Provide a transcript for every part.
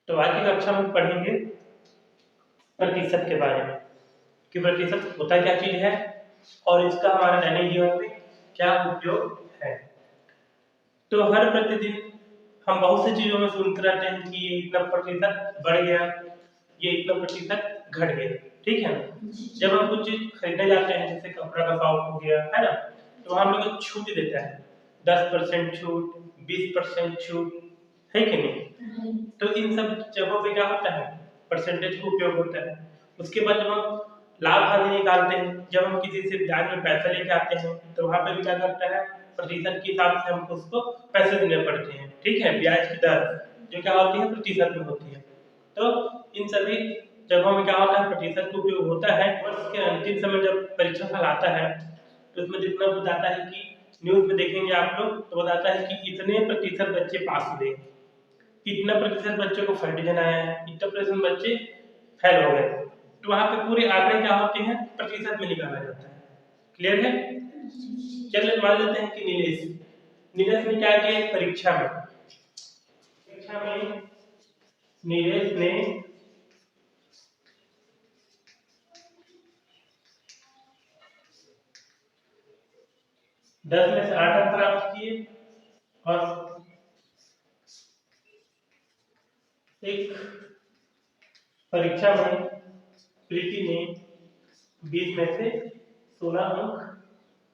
तो आज की कक्षा में पढ़ेंगे प्रतिशत के बारे में कि प्रतिशत होता क्या चीज है और इसका हमारे दैनिक जीवन में क्या उपयोग है। तो हर प्रतिदिन हम बहुत सी चीजों में सुनते रहते हैं कि ये इतना प्रतिशत बढ़ गया, ये इतना प्रतिशत घट गया, ठीक है ना। जब हम कुछ चीज खरीदने जाते हैं, जैसे कपड़ा का शॉप हो गया है ना, तो हम लोग छूट देता है 10% छूट, 20% छूट, है कि नहीं। तो इन सब जगहों पे क्या होता है, परसेंटेज का उपयोग होता है। उसके बाद जब हम लाभ हानि निकालते हैं, जब हम किसी से ब्याज में पैसा लेके आते हैं, तो वहां पे भी क्या करता है, प्रतिशत के हिसाब से हमको उसको पैसे देने पड़ते हैं, ठीक है। ब्याज की दर जो क्या होती है, प्रतिशत में होती है। तो इन सभी जगहों में क्या होता है, प्रतिशत का उपयोग होता है। वर्ष के अंतिम समय जब परीक्षा फल आता है, तो उसमें जितना बताता है कि न्यूज में देखेंगे आप लोग, तो बताता है कि इतने प्रतिशत बच्चे पास हुए, इतना प्रतिशत बच्चों को फर्स्ट डिवीजन आया है, इतना प्रतिशत बच्चे फेल हो गए। तो वहां पे पूरे आंकड़े क्या होते हैं, प्रतिशत में निकाला जाता है। क्लियर है। चलिए मान लेते हैं कि नीलेश ने क्या किया, परीक्षा में नीलेश ने 10 में से 8 अंक प्राप्त किए और एक परीक्षा में प्रीति ने 20 में से 16 अंक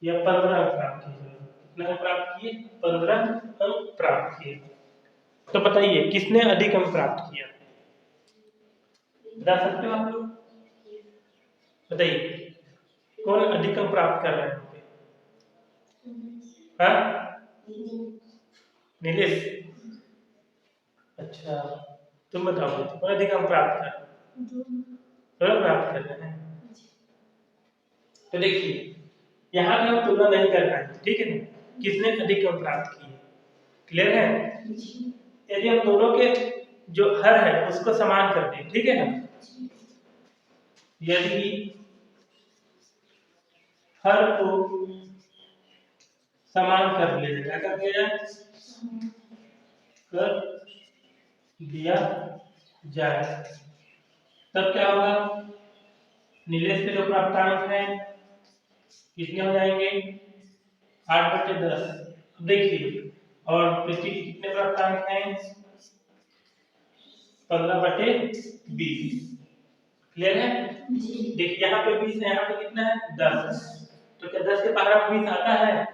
या 15 अंक प्राप्त किए। कितना अंक प्राप्त किए, 15 अंक प्राप्त किए। तो बताइए किसने अधिक अंक प्राप्त किया, बता सकते हो आप लोग, बताइए कौन अधिक अंक प्राप्त कर रहा है। हाँ, नीलेश। अच्छा, तुम बताओ कौन अधिक अंक प्राप्त कर, दोनों प्राप्त कर रहे हैं। तो देखिए यहाँ पे हम तुलना नहीं कर पाए, ठीक है ना, किसने अधिक अंक प्राप्त किए। क्लियर है। यदि हम दोनों के जो हर है उसको समान कर दें, ठीक है ना, यदि हर को समान कर लिया जाए, क्या कर दिया जाए, कर दिया जाए, तब क्या होगा, नीलेश के जो प्राप्तांक है कितने हो जाएंगे, 8/10। देखिए और प्रीति के कितने प्राप्तांक हैं, 15/20। क्लियर है। देखिए यहाँ पे 20 है, यहाँ पे कितना है, 10। तो क्या 10 के पावर में 20 आता है,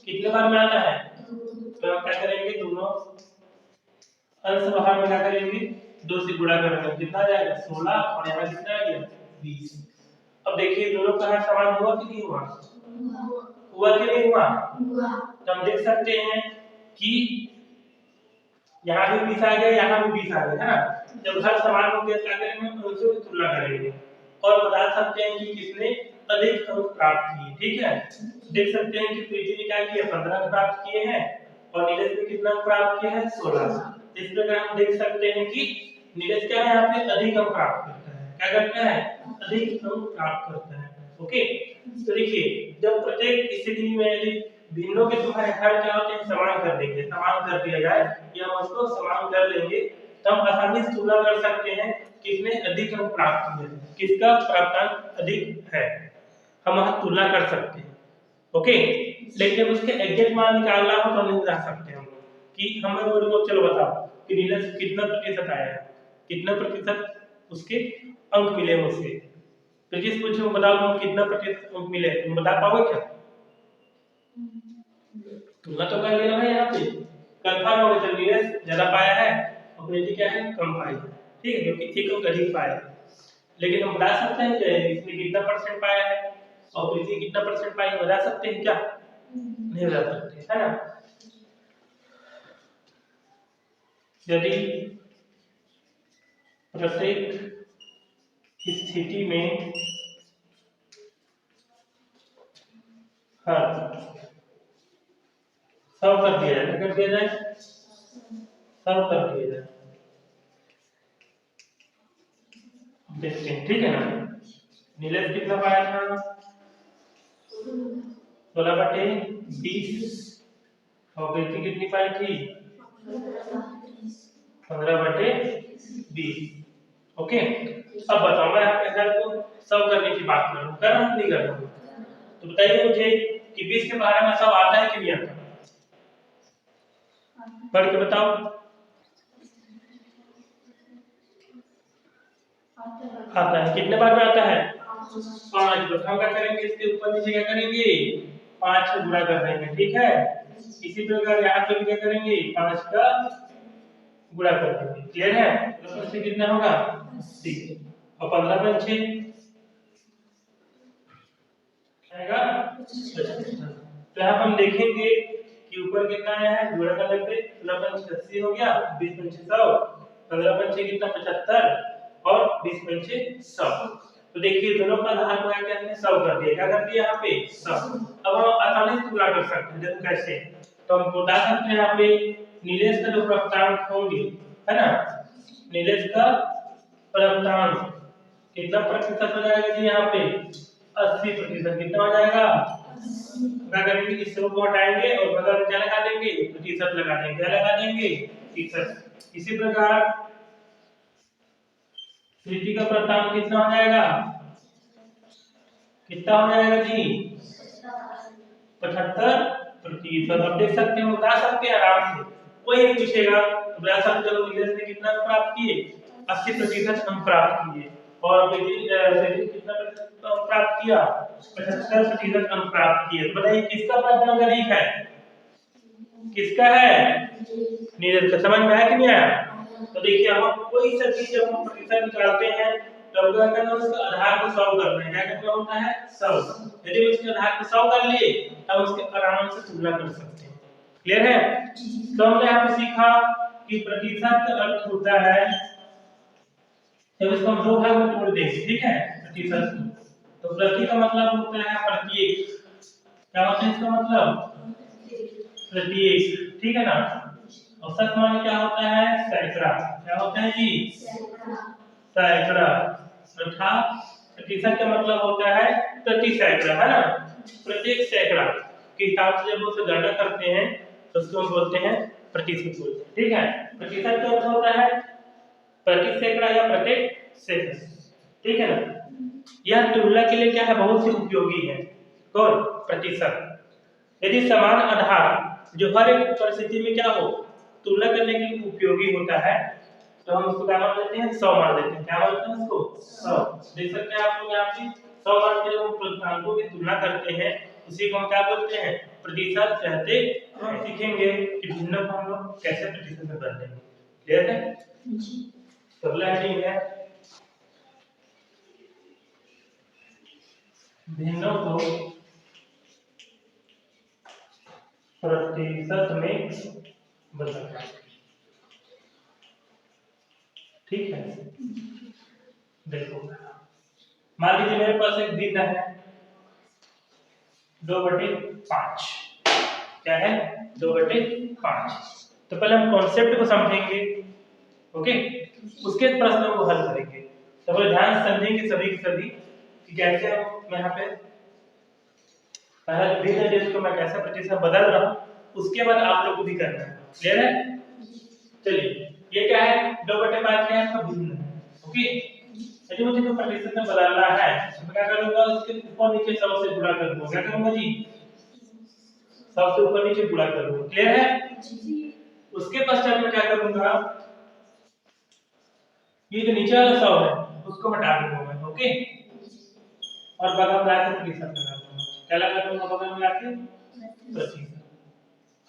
कितने बार में आता है, तो हम क्या करेंगे, दोनों अंश बाहर में क्या करेंगे, 2 से गुणा करेंगे, कितना आ जाएगा 16 और यहाँ कितना आ गया 20। अब देखिए दोनों का हर समान हुआ कि नहीं हुआ, हुआ कि नहीं हुआ। तो हम देख सकते हैं कि यहाँ भी 20 आ गया, यहाँ भी 20 आ गया, है ना। जब हर समान हो गया क्या करेंगे, उनसे तुलना करेंगे और बता सकते हैं कि किसने अधिक अंक प्राप्त किए, ठीक है। देख सकते हैं कि प्रीति ने क्या किया, 15 अंक प्राप्त किए हैं और नीलेश ने कितना अंक प्राप्त किया है, 16। इस प्रकार हम देख सकते हैं कि नीलेश क्या है, यहाँ पे अधिक अंक प्राप्त करता है, क्या करता है, अधिक अंक प्राप्त करता है। ओके, तो देखिए जब प्रत्येक स्थिति में यदि भिन्नों के तुम्हारे हर क्या होते हैं, समान कर देंगे, समान कर दिया जाए या हम उसको समान कर लेंगे, तो हम आसानी से तुलना कर सकते हैं किसने अधिक अंक प्राप्त किए, किसका प्राप्तांक अधिक है, हम वहां तुलना कर सकते हैं। ओके, लेकिन उसके एग्जैक्ट मान निकालना हो तो नहीं बता सकते हम लोग कि हमें बोलो चलो बताओ कि नीलेश कितना प्रतिशत आया है, कितना प्रतिशत उसके अंक मिले उसके, तो जिस पूछो बताओ तुम कितना प्रतिशत अंक मिले, तुम बता पाओगे क्या, तुलना तो कर लेना है, यहाँ पे कंफर्म हो गया नीलेश ज्यादा पाया है और प्रीति क्या है, कम पाई है, ठीक है, क्योंकि एक अंक अधिक पाया है। लेकिन हम बता सकते हैं कि इसने कितना परसेंट पाया है और प्रीति कितना परसेंट पाई है, बता सकते हैं क्या, नहीं बता सकते, है ना। यदि प्रत्येक स्थिति में हाँ सब कर दिया जाए, कर दिया जाए, सब कर दिया जाए, देखते हैं, ठीक है ना। नीलेश कितना पाया था, 16/20 और प्रीति कितनी पाई थी, 15/20। 20। ओके, अब बताओ मैं आपके घर को सॉल्व करने की बात कर रहा हूँ नहीं कर रहा हूँ? तो बताइए मुझे कि 20 के बारे में सब आता है कि नहीं आता? पढ़ के बताओ। आता है। कितने बार में आता है? 5। तो हम क्या करेंगे, इसके ऊपर नीचे क्या करेंगे, 5 से गुणा कर देंगे। ठीक है, इसी प्रकार यहाँ पे भी क्या करेंगे, 5 का गुणा कर देंगे। क्लियर है? तो इससे कितना होगा, 80। और 15 में 6 आएगा 75। तो यहाँ पर हम देखेंगे कि ऊपर कितना आया है, गुणा कर लेते, 16 हो गया, 20 पंचे 100, 15 पंचे कितना 75 और 20 पंचे 100। तो देखिए दोनों का आधार को क्या हमने 100 कर दिया। क्या कर दिया यहाँ पे 100। अब हम आसानी से गुणा कर सकते हैं। देखो कैसे, तो हम बता सकते हैं यहाँ पे नीलेश का जो प्राप्तांक होंगे, है ना, नीलेश का प्राप्तांक कितना प्रतिशत हो जाएगा जी, यहाँ पे 80%। कितना हो जाएगा, क्या करेंगे, इस सब को हटाएंगे और बगल में क्या लगा देंगे, प्रतिशत लगा देंगे। क्या लगा देंगे, प्रतिशत। इसी प्रकार स्थिति का प्राप्तांक कितना हो जाएगा, कितना हो जाएगा जी, 75%। अब देख सकते हैं, बता सकते हैं आराम से, कोई नहीं पूछेगा तो बता सकते हो नीलेश ने कितना प्राप्त किए, 80% हम प्राप्त किए। और बेटी कितना प्राप्त किया, 75% हम प्राप्त किए। तो बताइए किसका प्राप्तांक अधिक है, किसका है, नीलेश का। समझ में आया कि नहीं आया? तो देखिए हम कोई सा चीज जब हम प्रतिशत निकालते हैं तो क्या करना है, उसके आधार को 100 करना है। क्या करना होता है, 100। यदि उसके आधार को 100 कर लिए तब उसके आराम से तुलना कर सकते हैं। क्लियर है? तो हमने यहाँ पे सीखा कि प्रतिशत का अर्थ होता है, जब इसको हम दो भाग में तोड़ देंगे, ठीक है, प्रतिशत। तो प्रति का मतलब होता है प्रत्येक। क्या होता है इसका मतलब, प्रत्येक। ठीक है ना। और शत माने क्या होता है, सैकड़ा। क्या होता है जी, सैकड़ा। अर्थात प्रतिशत का मतलब होता है प्रति सैकड़ा, है ना, प्रत्येक सैकड़ा के हिसाब से जब उसे गणना करते हैं तो उसको हम बोलते हैं प्रतिशत बोलते हैं। ठीक है, प्रतिशत का अर्थ होता है प्रति सैकड़ा या प्रत्येक सैकड़ा। ठीक है ना। यह तुलना के लिए क्या है, बहुत ही उपयोगी है। कौन, प्रतिशत। यदि समान आधार जो हर एक परिस्थिति में क्या हो, तुलना करने के लिए उपयोगी होता है, तो हम उसको क्या मान लेते हैं, 100 मान लेते हैं। क्या मानते हैं उसको, 100। देख सकते हैं आप लोग यहाँ पे 100 मान के जब हम प्राप्तांकों की तुलना करते हैं उसी को हम क्या बोलते हैं, प्रतिशत कहते हैं। हम सीखेंगे कि भिन्नों को हम लोग कैसे प्रतिशत में बदलते हैं। क्लियर है? अगला हेडिंग है भिन्नों को प्रतिशत में बदलना। ठीक है, देखो मान लीजिए मेरे पास एक भिन्न है 2/5। क्या है, 2/5। तो पहले हम कॉन्सेप्ट को समझेंगे, ओके, उसके प्रश्नों को हल करेंगे। तो पहले ध्यान से समझेंगे सभी के सभी कि कैसे मैं यहाँ पे पहले भिन्न जिसको मैं कैसे प्रतिशत बदल रहा हूँ, उसके बाद आप लोग को भी करना है। क्लियर है? चलिए ये क्या है, 2/5 क्या है, इसका भिन्न है। ओके, यदि मुझे तो प्रतिशत में बदलना है तो मैं क्या करूंगा, उसके ऊपर नीचे 100 से गुणा कर दूंगा। क्या करूंगा जी, 100 से ऊपर नीचे गुणा कर दूंगा। क्लियर है? उसके पश्चात मैं क्या करूंगा, ये जो नीचे वाला 100 है उसको हटा दूंगा मैं। ओके, और बगल में आके प्रतिशत लगा दूंगा। क्या लगा दूंगा बगल में आके, प्रतिशत।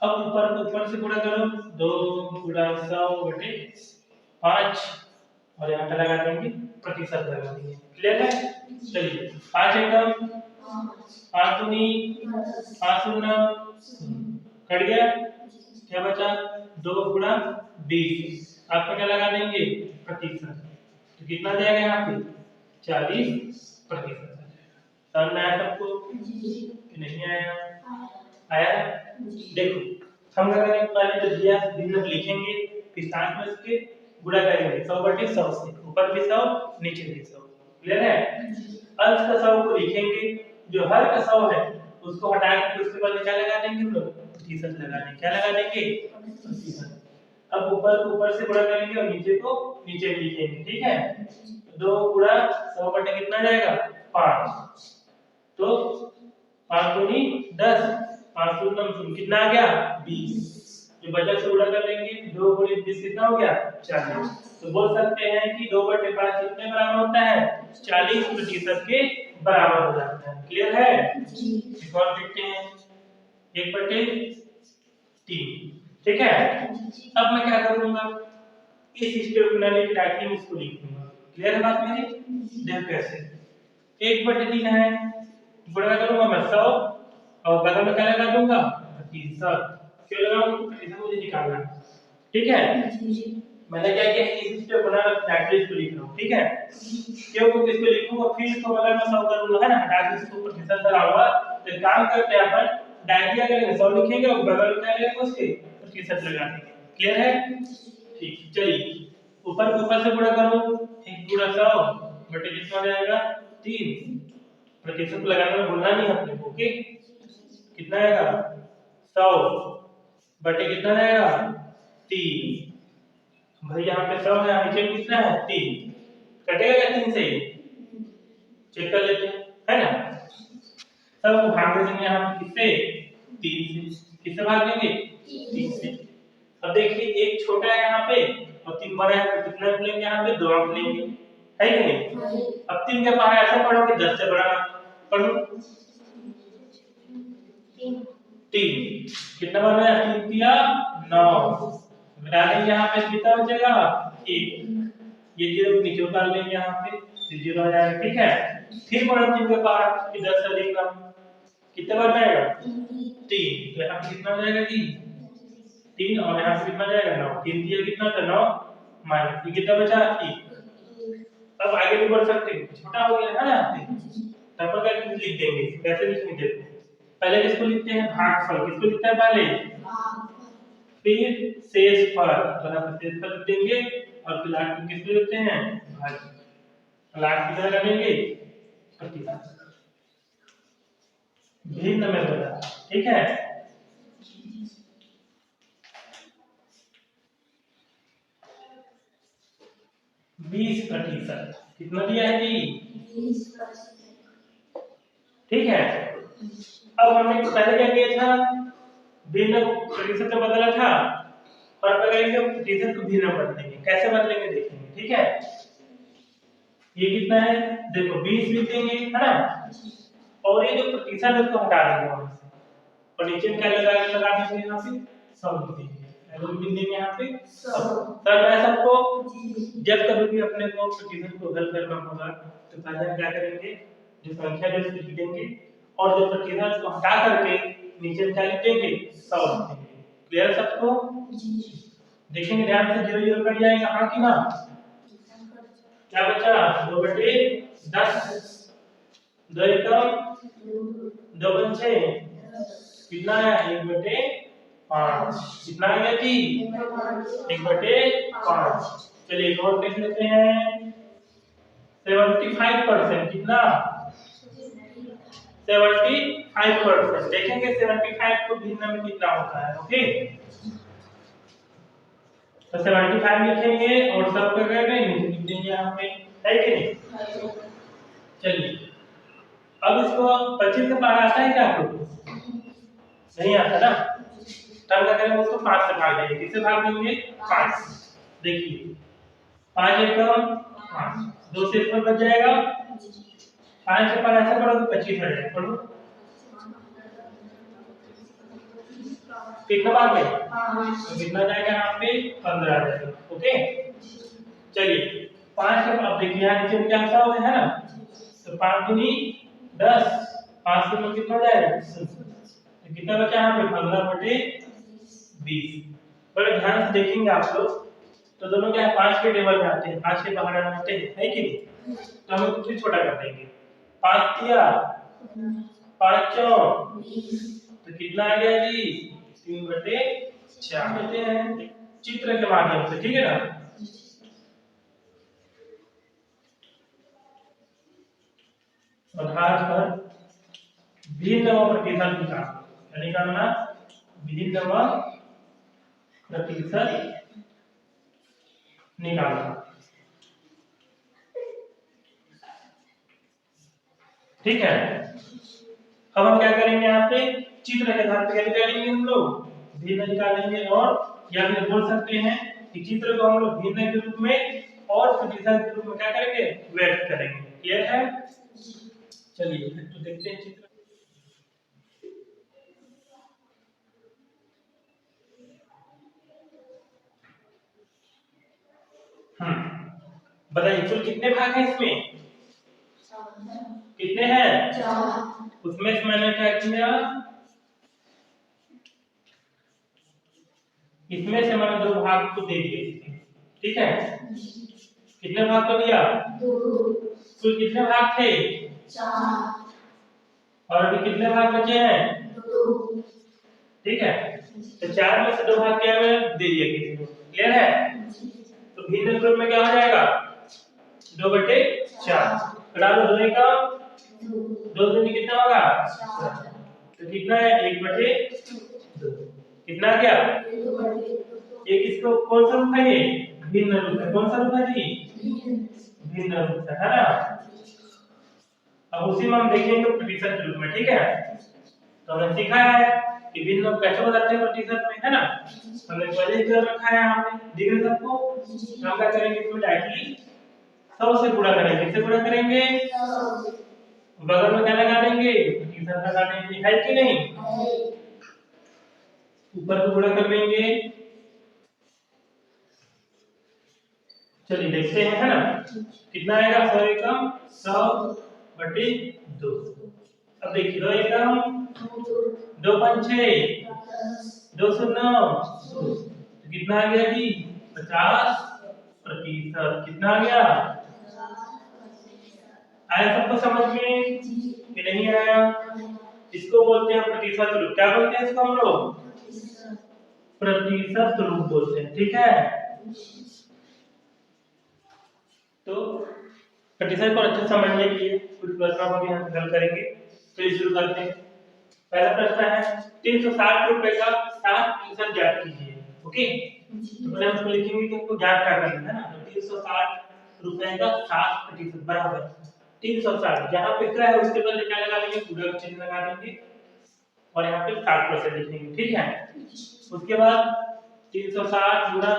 अब ऊपर से गुणा करो, 2 गुणा 100/5 और यहाँ पे लगा देंगे प्रतिशत लगा देंगे। क्लियर है? चलिए 5 एकम 5 दूनी 5 शून्य कट गया, क्या बचा, 2 गुणा 20। आपका क्या लगा देंगे, प्रतिशत। तो कितना जाएगा यहाँ पे, 40%। समझ में आया सबको कि नहीं आया? आया? देखो हम क्या करेंगे, पहले जो दिया भिन्न लिखेंगे, फिर साथ में उसके गुणा करेंगे 100/100 से, ऊपर भी 100 नीचे भी 100। क्लियर है? अंश का 100 को लिखेंगे, जो हर का 100 है उसको हटा के उसके बाद क्या लगा देंगे हम लोग, प्रतिशत लगा देंगे। क्या लगा देंगे, प्रतिशत। अब ऊपर ऊपर से गुणा करेंगे और नीचे को नीचे में लिखेंगे, ठीक है। 2 गुणा 100 बटे कितना जाएगा 5, तो 5 दूनी 10, 5 दूनी 9 कितना आ गया 20। जो बचा से गुणा कर लेंगे, 2 गुणे 20 कितना हो गया 40। तो बोल सकते हैं कि 2/5 कितने बराबर होता है 40% के बराबर हो जाता है। क्लियर है? एक और देखते हैं 1/3, ठीक है। अब मैं क्या करूंगा, इस स्टेप को लेने की राइटिंग इसको लिखूंगा। क्लियर है बात मेरी? देख कैसे 1/3 है, गुणा करूंगा मैं 100 और बगल में क्या लगा दूंगा प्रतिशत। क्यों लगाऊंगा? प्रतिशत मुझे निकालना है, ठीक है। मैंने क्या किया इस स्टेप बना फैक्टर इसको लिख रहा हूं, ठीक है। क्यों? क्योंकि इसको लिखूंगा फिर इसको बगल में 100 करूंगा, है ना, हटा के इसको प्रतिशत धरा हुआ। तो काम करते हैं अपन डायरेक्ट करेंगे 100 लिखेंगे और बगल में क्या लेंगे उसके प्रतिशत लगा देंगे। क्लियर है? ठीक, चलिए ऊपर से गुणा करो, 1 गुणा 100 बटे कितना हो जाएगा 3। प्रतिशत लगाना में भूलना नहीं अपने को, ओके। कितना आएगा 100 बटे कितना आएगा 3। भाई यहाँ पे 100 है, नीचे कितना है 3, कटेगा क्या 3 से? चेक कर लेते हैं, है ना। सब को भाग दे देंगे यहाँ पे किससे 3 से। किससे भाग देंगे 3 से। अब देखिए एक छोटा है यहाँ पे और 3 बड़ा है, तो कितना लेंगे यहाँ पे 2 अंक लेंगे, है कि नहीं। अब 3 के बाहर ऐसे पढ़ोगे 10 से बड़ा पढ़ो 3 कितना बन रहा है 3 दिया 9 घटाने यहाँ पे कितना बचेगा 1। ये 0 नीचे उतार लेंगे यहाँ पे, 0 हो जाएगा, ठीक है। फिर बढ़ो 3 के बाहर कि 10 से अधिक कम कितना बन जाएगा 3। तो यहाँ पे कितना हो जाएगा जी 3 और यहाँ पे कितना जाएगा 9। 3 दिया कितना था 9 माइनस ये कितना बचा 1। अब आगे भी बढ़ सकते हैं, छोटा हो गया है ना। तब पर क्या लिख देंगे, कैसे लिखेंगे देखो। पहले किसको लिखते हैं भागफल, किसको लिखते हैं पहले फिर शेषफल, तो यहाँ पर शेषफल लिख देंगे और फिर लास्ट में किसको लिखते हैं भाग। लास्ट में क्या करेंगे प्रतिशत भिन्न में बता, ठीक है। बीस प्रतिशत कितना दिया है जी 20%, ठीक है। अब हमने पहले क्या किया था भिन्न प्रतिशत में बदला था और अब करेंगे प्रतिशत को भिन्न में बदलेंगे। कैसे बदलेंगे देखेंगे, ठीक है। ये कितना है देखो 20 लिख देंगे, है ना, और ये जो प्रतिशत है उसको हटा देंगे वहां से और नीचे क्या लगा देंगे यहाँ पे 100 लिख देंगे। लिख देंगे यहाँ पे 100। सर मैं सबको जब कभी भी अपने को प्रतिशत को हल करना होगा तो पहले हम क्या करेंगे जो संख्या जो लिख देंगे और जो प्रतिशत को हटा करके नीचे क्या लिख देंगे 100 लिख देंगे। क्लियर सबको? देखेंगे ध्यान से 0 0 कट जाएगा, हाँ कि ना। क्या बचा 2/10 2 एकम 2 पंचे कितना है 1/5 कितना आ गया जी 1/5। चलिए एक और देख लेते हैं 75% कितना 75%। देखेंगे 75 को भिन्न में कितना होता है, ओके। तो 75 लिखेंगे और सब क्या करेंगे नीचे लिख देंगे यहाँ पे, है कि नहीं। चलिए अब इसको 25 के बाहर आता है क्या आपको नहीं आता ना, तब क्या करेंगे उसको 5 से भाग देंगे। किससे भाग देंगे 5। देखिए 5 एकम 5 2 से इसमें बच जाएगा 5 के पास ऐसा करो तो 25 आ जाएगा। पढ़ो कितना बार में तो कितना जाएगा यहाँ पे 15 आ जाएगा, ओके। चलिए 5 के बाद देखिए यहाँ नीचे क्या 100 है ना, तो 5 दूनी 10 5 से मतलब कितना जाएगा तो कितना बचा यहाँ पे 15/20। बड़े ध्यान से देखेंगे आप लोग तो दोनों क्या है 5 के टेबल में आते हैं, 5 के बाहर आते हैं, है कि नहीं। तो हम कुछ छोटा कर देंगे 5 दिया 5 तो कितना आ गया जी 3/4 लेते हैं चित्र के माध्यम से, ठीक है ना। आधार पर भिन्न व प्रतिशत निकालना भिन्न व प्रतिशत निकालना। ठीक है, अब हम क्या करेंगे यहाँ पे चित्र के आधार पर क्या निकालेंगे हम लोग भिन्न निकालेंगे, और या फिर बोल सकते हैं कि चित्र को हम लोग भिन्न के रूप में और प्रतिशत के रूप में क्या करेंगे व्यक्त करेंगे। क्लियर है? चलिए तो देखते हैं चित्र। बताइए कुल कितने भाग हैं इसमें? कितने हैं? 4। उसमें से मैंने क्या किया, इसमें से मैंने 2 भाग को दे दिए। ठीक है, कितने भाग को दिया? 2। कुल कितने भाग थे? 4। और अभी कितने भाग बचे हैं? 2। ठीक है, तो 4 में से 2 भाग क्या मैंने दे दिया किसी को। क्लियर है? तो भिन्न ग्रुप में क्या हो जाएगा 2/4। डालो 2 का 2 दूनी कितना होगा 4। तो कितना है 1/2। कितना आ गया? ये किसको कौन सा रूप है? ये भिन्न रूप है। कौन सा रूप है जी? भिन्न रूप है ना। अब उसी में हम देखेंगे प्रतिशत के रूप में। ठीक है, तो हमने सीखा है कि भिन्न रूप कैसे बताते हैं प्रतिशत में, है ना। हमने पहले ही कर रखा है, हमने दिख रहा है सबको। हम क्या करेंगे इसमें डायरेक्टली 100 से गुणा करेंगे। किससे गुणा करेंगे? 100। बगल में क्या लगा देंगे? प्रतिशत लगा देंगे। है कि नहीं? ऊपर को गुणा कर लेंगे। चलिए देखते हैं, है ना। कितना आएगा 100 एकम 100/2। अब देखिए 2 एकम 2 5 6 2 शून्य 2। कितना आ गया जी 50%। कितना आ गया? आया सबको समझ में कि नहीं आया? इसको बोलते हैं प्रतिशत रूप। क्या बोलते हैं इसको हम लोग? प्रतिशत रूप बोलते हैं। ठीक है, तो प्रतिशत को अच्छे समझने के लिए कुछ प्रश्नों को भी हम हल करेंगे। तो शुरू करते हैं। पहला प्रश्न है 360 रुपए का 60% ज्ञात कीजिए। ओके, तो पहले हम इसको लिखेंगे कि हमको ज्ञात क्या करना है ना। तो 360 रुपए का 60% बराबर 360। जहां पे क्या है उसके बदले क्या लगा देंगे? पूरा चिन्ह लगा देंगे और यहाँ पे 60% लिखेंगे। ठीक है, उसके बाद 360 गुणा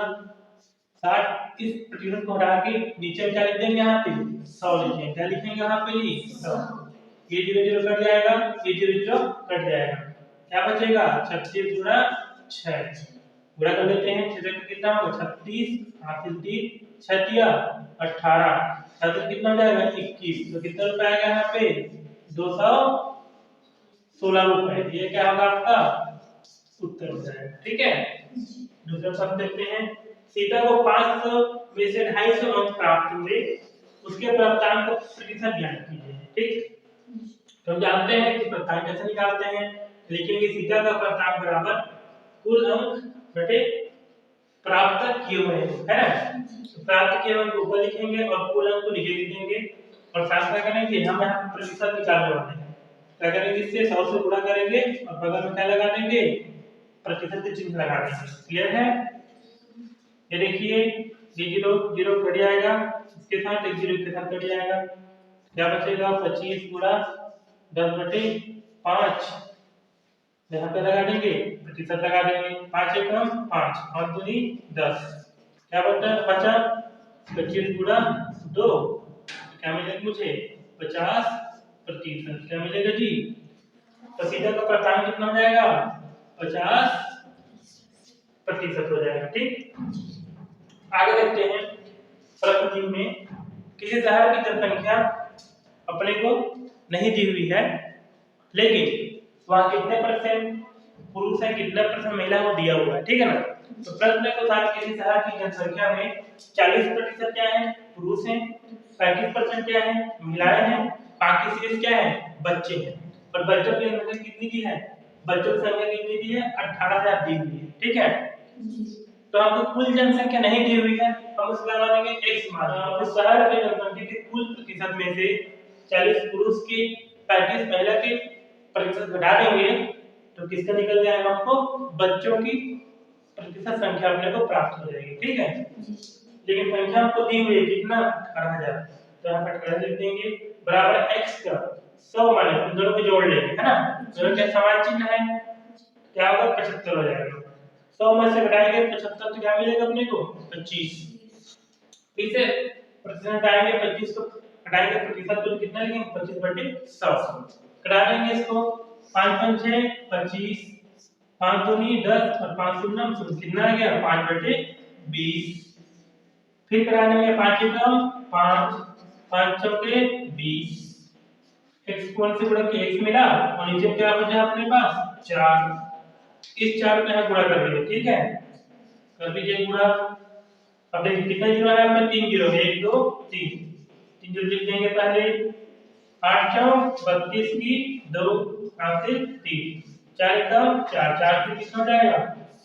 60 इस प्रतिशत को हटा के नीचे क्या लिख देंगे? यहाँ पे 100 लिखेंगे। क्या लिखेंगे यहाँ पे? 100। ये 0 0 कट जाएगा, ये 0 0 कट जाएगा। क्या बचेगा? 36 गुणा 6। गुणा कर लेते हैं। 6 का कितना होगा? 36 हासिल 3 6 दिया 18। हासिल कितना हो जाएगा? 21। तो कितना रुपए आएगा यहाँ पे? 216 रुपए। ये क्या होगा आपका उत्तर हो जाएगा। ठीक है, दूसरा प्रश्न देखते हैं। सीता को 500 में से 250 अंक प्राप्त हुए, उसके प्राप्तांक का प्रतिशत ज्ञात कीजिए। ठीक, तो हम जानते हैं कि प्राप्तांक कैसे निकालते हैं। लिखेंगे सीता का प्राप्तांक बराबर कुल अंक बटे प्राप्त किए हुए हैं, है ना। तो प्राप्त किए हुए को ऊपर लिखेंगे और कुल अंक को नीचे लिखेंगे और साथ क्या करेंगे हम यहाँ पे प्रतिशत निकालने वाले हैं। क्या करेंगे? इससे 100 से गुणा करेंगे और बगल में क्या लगा देंगे? प्रतिशत के चिन्ह लगा देंगे। क्लियर है? ये देखिए ये 0 0 कट जाएगा, इसके साथ एक 0 के साथ कट जाएगा। क्या बचेगा? 25 गुणा 10/5। यहाँ पे लगा देंगे प्रतिशत लगा देंगे। 5 एकम 5 5 दूनी 10। क्या बचा? 25 गुणा 2। क्या मिलेगा मुझे? 50%। क्या मिलेगा जी? तो सीधा का प्राप्तांक कितना हो जाएगा? 50% हो जाएगा। ठीक, आगे देखते हैं। प्रश्न 3 में किसी शहर की जनसंख्या अपने को नहीं दी हुई है, लेकिन वहां कितने परसेंट पुरुष है कितने परसेंट महिला वो दिया हुआ है। ठीक है ना। तो प्रश्न के साथ किसी शहर की जनसंख्या में 40% क्या है? पुरुष हैं, 35% क्या है? महिलाएं हैं, बाकी शेष क्या है? बच्चे हैं। और बच्चों की संख्या कितनी दी है? बच्चों की संख्या कितनी दी है? 18,000 दी हुई है। ठीक है, तो हमको कुल जनसंख्या नहीं दी हुई है, हम उसको लगा देंगे x मान। तो शहर के जनसंख्या के कुल प्रतिशत में से 40 पुरुष के 35 महिला के प्रतिशत घटा देंगे तो किसका निकल जाएगा? हमको बच्चों की प्रतिशत संख्या अपने को प्राप्त हो जाएगी। ठीक है, लेकिन संख्या हमको दी हुई है कितना 18,000, तो यहाँ पर 18 लिख देंगे बराबर x का 100 माइनस इन दोनों को जोड़ लेंगे है ना, दोनों के समान चिन्ह है, क्या होगा 75 हो जाएगा। 100 में से घटाएंगे 75 तो क्या मिलेगा अपने को 25। फिर से प्रतिशत हटाएंगे 25 को हटाएंगे प्रतिशत को कितना लिखेंगे 25/100 कटा देंगे इसको 5 5 6 25 5 दूनी 10 और 5 शून्य शून्य कितना आ गया 5/20। फिर करा देंगे 5 एकम 5 5 चौके 20 x कौन से गुणा के x मिला और नीचे क्या बचा अपने पास 4, इस 4 को यहां गुणा कर देंगे ठीक है, कर दीजिए गुणा। अब देखिए कितना जीरो है आपका 3 जीरो 1 2 3 3 जीरो लिख देंगे पहले 8 चौक 32 की 2 5 से 3 4 एकम 4 4 से कितना हो जाएगा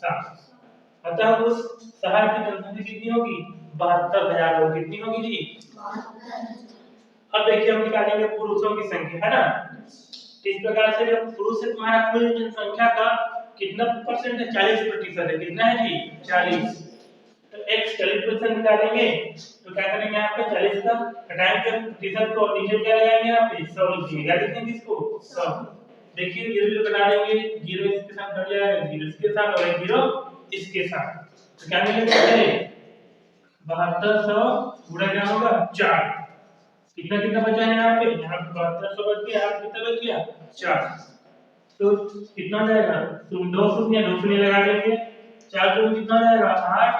7। अतः उस शहर की जनसंख्या कितनी होगी 72,000 होगी, कितनी होगी जी 72। अब देखिए हम निकालेंगे पुरुषों की संख्या है ना, तो इस प्रकार से जब पुरुष है तुम्हारा कुल जनसंख्या का कितना परसेंट है 40% है, कितना है जी 40। तो x 40% निकालेंगे तो क्या करेंगे यहाँ पे 40 का घटाएंगे प्रतिशत को नीचे क्या लगाएंगे यहाँ पे 100 लिखिएगा, लिखेंगे इसको 100। देखिए 0 0 घटा देंगे 0 इसके साथ कट जाएगा 0 इसके साथ और 0 इसके साथ, तो क्या मिलेगा 7200 गुणा क्या होगा 4, कितना कितना बचा है यहाँ पे 7200 बच गया, यहाँ कितना बच गया 4, तो कितना जाएगा तुम 2 शून्य लगा देंगे 4 दूनी कितना जाएगा 8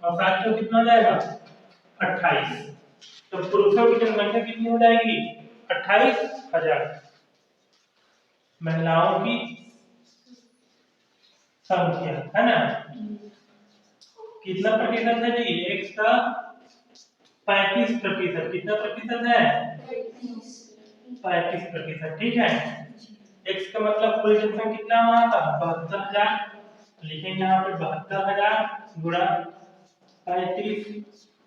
और 7 चौक कितना जाएगा 28। तो पुरुषों की जनसंख्या कितनी हो जाएगी 28,000। महिलाओं की संख्या है ना कितना प्रतिशत है जी x का 35%, कितना प्रतिशत है 35%, ठीक है। x का मतलब कुल जनसंख्या कितना हुआ था 72,000, लिखेंगे यहाँ पे 72,000 गुणा 35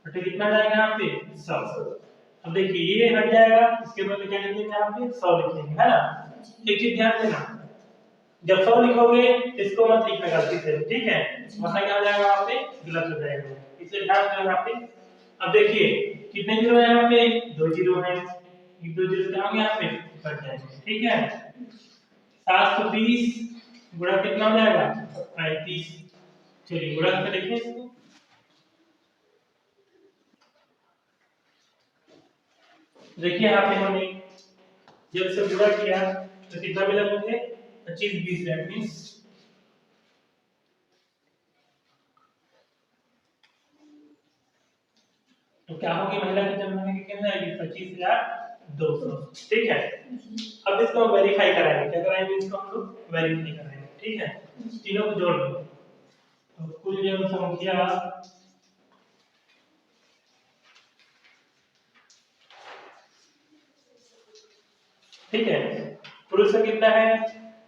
बटे कितना जाएगा यहाँ पे 100। अब देखिए ये हट जाएगा इसके बदले क्या लिखेंगे यहाँ पे 100 लिखेंगे है ना। एक चीज ध्यान देना जब 100 लिखोगे इसको मत लिखना गलती से, ठीक है, वरना क्या हो जाएगा वहां पे गलत हो जाएगा, इसलिए ध्यान देना यहाँ पे। अब देखिए कितने जीरो है यहाँ पे 2 जीरो है, ये 2 जीरो क्या होंगे यहाँ पे कट जाएंगे, ठीक है। 720 गुणा कितना हो जाएगा 35, चलिए गुणा करके देखिए इसको। देखिए यहाँ पे हमने जब से गुणा किया तो कितना मिला मुझे 25 20 दैट मींस तो क्या होगी महिला की जनसंख्या कितनी आएगी 25,200, ठीक है। अब इसको हम वेरीफाई कराएंगे, क्या कराएंगे इसको हम लोग वेरीफाई कराएंगे, ठीक है। तीनों को जोड़ दो तो कुल जनसंख्या ठीक है पुरुष का कितना है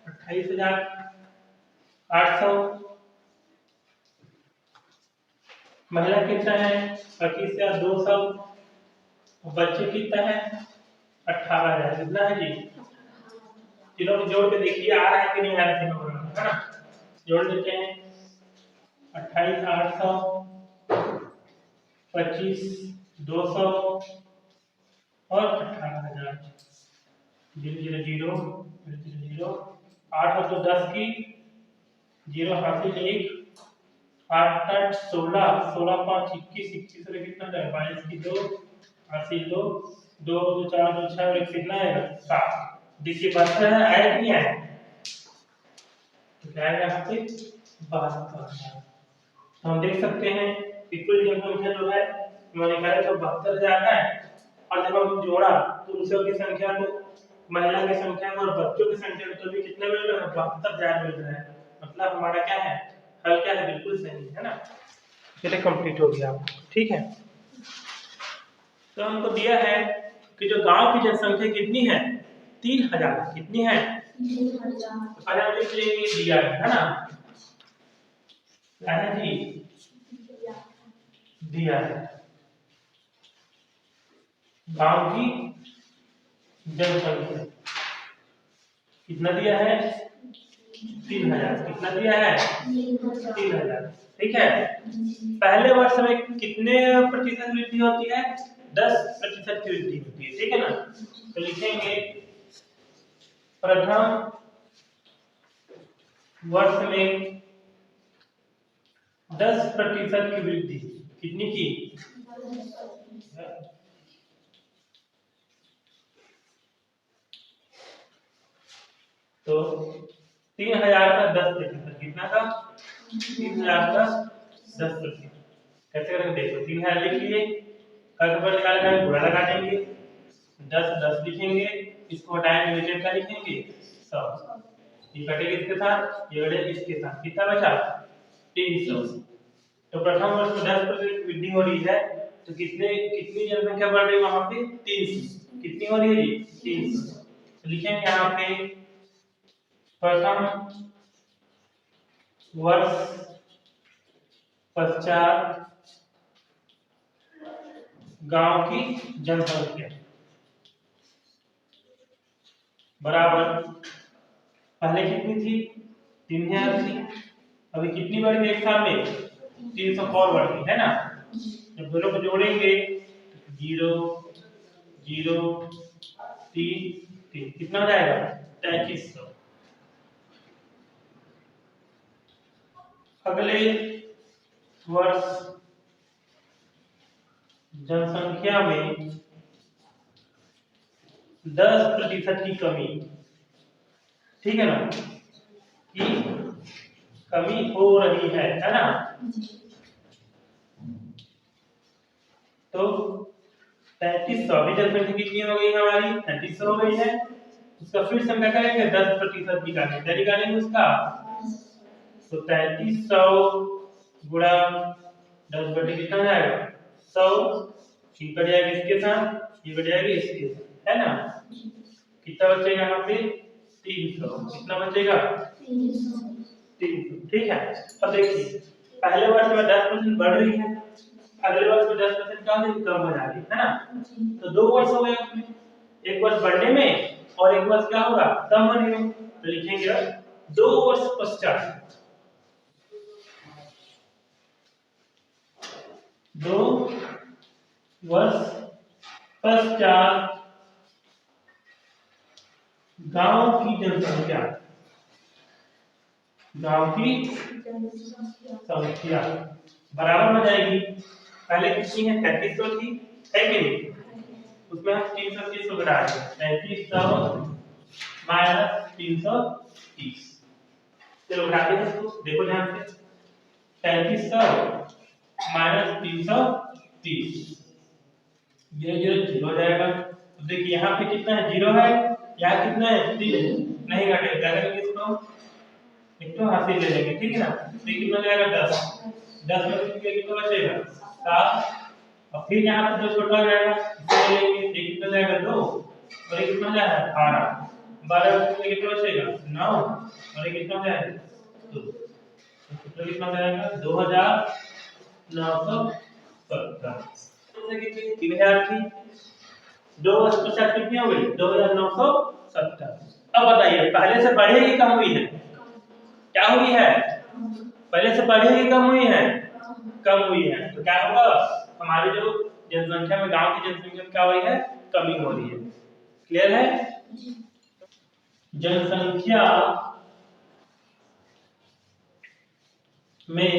28,800, महिला कितना है 25,200, बच्चे कितना है 18,000, कितना है जी। तीनों को जोड़ के देखिए आ रहा है कि नहीं आ रहा है, तीनों को है ना, जोड़ देते हैं 28,800 25,200 और 18,000 0 0 0 8 और 2 10 की 0 हासिल 1 8 8 16 16 5 21 21 से कितना है 22 की 2 हासिल 2 2 2 4 2 6 और कितना है 7। देखिए 72 है आया कि नहीं आया, तो क्या आएगा यहाँ पे 72,000। तो हम देख सकते हैं कि कुल जनसंख्या जो है मैंने कहा तो 72,000 है, और जब हम जोड़ा पुरुषों की संख्या को महिला की संख्या को और बच्चों की संख्या को तो भी कितने मिल रहा है 72,000 मिल रहा है, मतलब हमारा क्या है हल क्या है बिल्कुल सही है ना। चलिए कंप्लीट हो गया, ठीक है। तो हमको दिया है कि जो गांव की जनसंख्या कितनी है 3,000, कितनी है 3,000। अरे हम लिख लेंगे दिया है ना, क्या है जी दिया है गांव की जनसंख्या कितना दिया है 3000। कितना दिया है? 3000। ठीक है। पहले वर्ष में कितने प्रतिशत वृद्धि होती है? 10% की वृद्धि होती है। ठीक है ना? तो लिखेंगे प्रथम वर्ष में 10% की वृद्धि। कितनी की? तो 3000 का 10%। कितना का? 3000 का 10%। कैसे करेंगे देखो, 3000 लिख लिए, कट पर निकालना है, गुणा लगा देंगे, 10 लिखेंगे, इसको हटाएंगे, नीचे का लिखेंगे 100। ये कटेगा इसके साथ, ये कटेगा इसके साथ, कितना बचा? 300। तो प्रथम वर्ष में 10% वृद्धि हो रही है, तो कितनी जनसंख्या बढ़ रही है वहां पे? 300। कितनी हो रही है जी? 300। तो लिखेंगे यहाँ पे प्रथम वर्ष पश्चात गांव की जनसंख्या बराबर, पहले कितनी थी? 3000 थी, अभी कितनी बढ़ गई एक साल में? 300 और बढ़ गई है ना? जब दोनों को जोड़ेंगे तो 0 0 3 3, कितना हो जाएगा? 3300। अगले वर्ष जनसंख्या में 10% की कमी, ठीक है ना, की कमी हो रही है ना? तो 3300, अभी जनसंख्या कितनी हो गई हमारी? 3300 हो गई है। उसका फिर से हम क्या करेंगे? 10% निकालेंगे। क्या निकालेंगे उसका? तो 3300 गुणा 10 कितना हो जाएगा? 100। ये कट जाएगा इसके साथ, ये कट जाएगा इसके साथ, है ना? कितना बचेगा यहाँ पे? 300। कितना बचेगा? 300। ठीक है। अब देखिए, पहले वर्ष में 10% बढ़ रही है, अगले वर्ष में 10% कम हो जा रही है ना? तो 2 वर्ष हो गए उसमें, एक वर्ष बढ़ने में और एक वर्ष क्या होगा? कम होने में। तो लिखेंगे 2 वर्ष पश्चात, 2 वर्ष पश्चात गांव की जनसंख्या, गांव की संख्या बराबर हो जाएगी, पहले कितनी है? 3300 थी, है कि नहीं? उसमें हम 330 घटा देंगे, 3300 माइनस 330। चलो घटाते हैं इसको, देखो ध्यान से, 3300 माइनस 330, ये 0 हो जाएगा। तो देखिए यहाँ पे कितना है? 0 है, यहाँ कितना है? 3 नहीं घटेगा, क्या करेंगे इसको? एक तो हासिल ले लेंगे, ठीक है ना? तो ये कितना जाएगा? 10 में कितना बचेगा? 7। और फिर यहाँ पे जो छोटा जाएगा इसे ले लेंगे, ये कितना जाएगा? 2, और ये कितना जाएगा? 18। 12 में कितना बचेगा? 9, और ये कितना जाएगा? 2। तो कितना जाएगा? 2970। तो कितनी? 3000 थी, 2 वर्ष पश्चात कितनी हो गई? 2970। अब बताइए, पहले से बढ़ेगी कम हुई है? क्या हुई है? पहले से बढ़ेगी कम हुई है? कम हुई है। तो क्या होगा? हमारी जो जनसंख्या में, गांव की जनसंख्या में क्या हो रही है? कमी हो रही है। क्लियर है? जनसंख्या में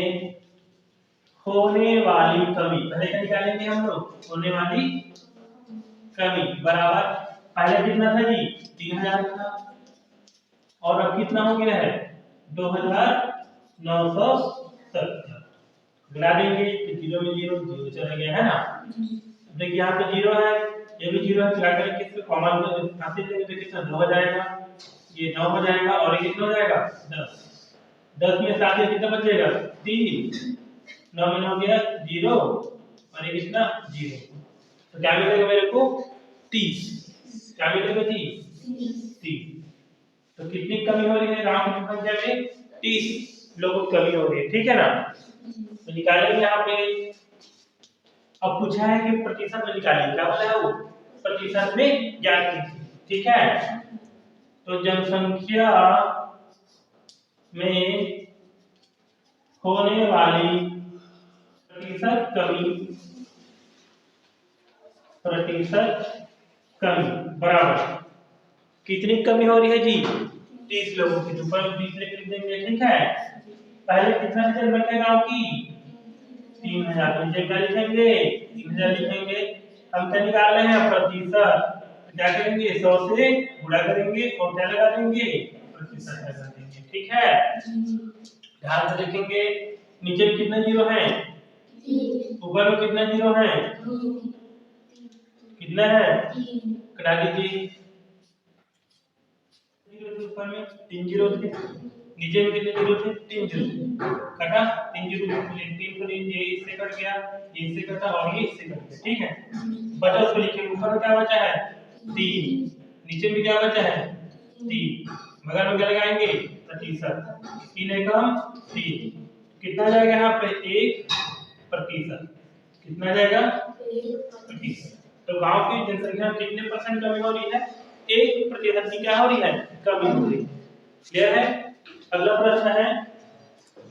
होने वाली कमी, पहले क्या निकालेंगे हम लोग? होने वाली कमी बराबर, पहले कितना था जी? 3000 था, और अब कितना हो गया है? 2970। मिला देंगे तो 0 में 0 0 चला गया, है ना? देखिए यहाँ पे 0 है, ये भी 0 है, मिला करके इसको कॉमन हासिल करेंगे तो कितना? 2 हो जाएगा, ये 9 हो जाएगा, और ये कितना हो जाएगा? 10। 10 में 7 ये कितना बचेगा? 3। 9 में हो गया 0, और ये कितना? 0। तो क्या मिलेगा मेरे को? 30। क्या मिलेगा जी? 30। तो कितनी कमी हो रही है गांव की संख्या में? 30 लोगों की कमी हो रही है, ठीक है ना? तो निकालेंगे यहाँ पे। अब पूछा है कि प्रतिशत में निकालिए, क्या बोला है वो? प्रतिशत में ज्ञात कीजिए, ठीक है? तो जनसंख्या में होने वाली प्रतिशत कमी बराबर कितनी कमी हो रही है जी? 30 लोगों की। तो पर 20 लिख देंगे, ठीक है। पहले कितना रिजल्ट बचेगा की 3000, नीचे क्या लिखेंगे 3000 लिखेंगे। हम क्या निकाल रहे हैं प्रतिशत, क्या करेंगे 100 से गुणा करेंगे और क्या लगा देंगे प्रतिशत लगा देंगे, ठीक है। ध्यान से लिखेंगे, नीचे में कितना जीरो है, ऊपर में कितना जीरो है, कितना है कटा दीजिए। ऊपर में 3 जीरो थे, नीचे में कितने जीरो थे 3 जीरो, कटा 3 जीरो 3 को ये इससे कट गया, ये इससे कटा और ये इससे कट गया, ठीक है। बचा उसको लिखेंगे, ऊपर में क्या बचा है 3, नीचे में क्या बचा है 3, बगल में क्या लगाएंगे प्रतिशत, 3 एकम 3, कितना जाएगा यहाँ पे 1%, कितना जाएगा 1%। तो गांव की जनसंख्या में कितने परसेंट कमी हो रही है 1% की क्या हो रही है कमी हो रही है। क्लियर है। अगला प्रश्न है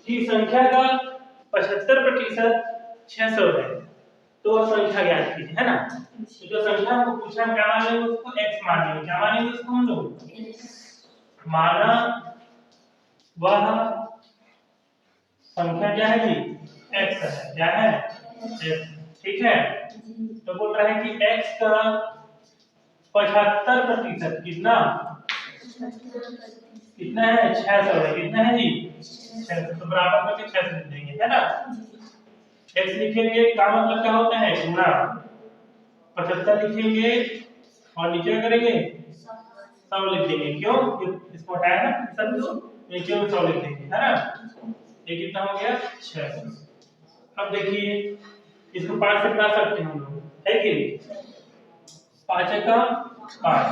कि संख्या का 75% 600 है, तो संख्या ज्ञात कीजिए, है ना। तो जो संख्या को पूछा क्या मानेंगे उसको x मानेंगे, क्या मानेंगे उसको हम लोग माना वह संख्या क्या है जी x है, क्या है x, ठीक है। तो बोल रहा है कि x का 75% कितना कितना है 600 है, कितना है जी 600, तो बराबर करके 600 लिख देंगे, है ना। x लिखेंगे का मतलब क्या होता है गुणा, 75 लिखेंगे और नीचे क्या करेंगे 100 लिख देंगे, क्यों इसको हटाया ना सब, तो नीचे में 100 लिख देंगे, है ना। ये कितना हो गया 600। अब देखिए इसको 5 से घटा सकते हैं हम लोग, है कि 5 का 5,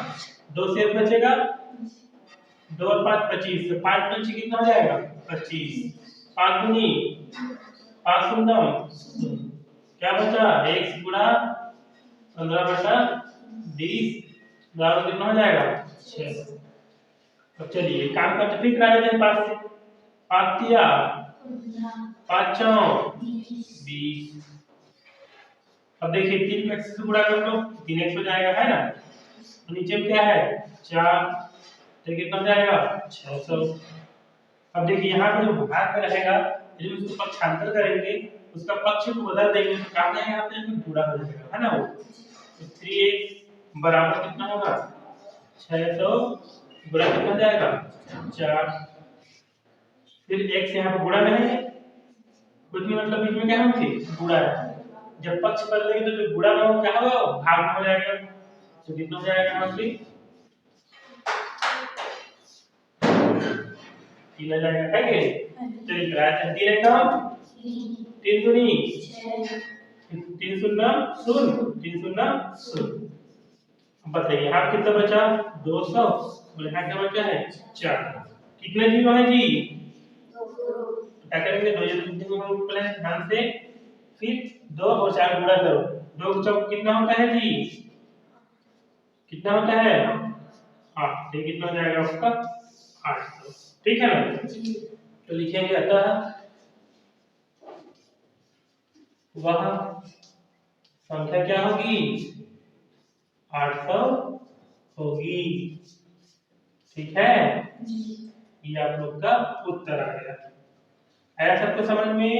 2 से बचेगा 2 और 5 25, तो 5 पंची कितना हो जाएगा 25, 5 दूनी 5 शून्य, क्या बचा x गुणा 15/20 बराबर कितना हो जाएगा 600। अब चलिए काम करते फिर करा लेते हैं 5 से, 5 तिया 5 चौक 20। अब देखिए 3 को x से गुणा कर लो 3x हो जाएगा, है ना। तो नीचे में क्या है 4, तो कितना हो जाएगा 600। अब देखिए यहाँ पे जो भाग में रहेगा यदि उसको पक्षांतर करेंगे उसका पक्ष को बदल देंगे तो क्या जाएगा यहाँ पे गुणा हो जाएगा, है ना वो। तो 3x बराबर कितना होगा 600 गुणा कितना जाएगा 4, फिर x यहाँ पे गुणा में है कुछ नहीं, मतलब बीच में क्या होंगे गुणा है, जब पक्ष बदलेंगे तो जो गुणा में हो क्या होगा भाग में हो जाएगा, तो कितना हो जाएगा यहाँ पे 3 आ जाएगा, है कि चलिए कराते हैं 3 एकम 3 दूनी 3 शून्य 0 3 शून्य 0। बताइए यहाँ कितना बचा 200 और यहाँ क्या बचा है 4, कितने जीरो है जी, क्या करेंगे 2 जीरो लिख देंगे हम ऊपर ध्यान से, फिर 2 और 4 गुणा करो, 2 चौक कितना होता है जी, कितना होता है 8, ये कितना हो जाएगा आपका 800, ठीक है ना। तो लिखेंगे अतः वह संख्या क्या होगी 800 होगी, ठीक है। ये आप लोग का उत्तर आ गया। आया सबको समझ में।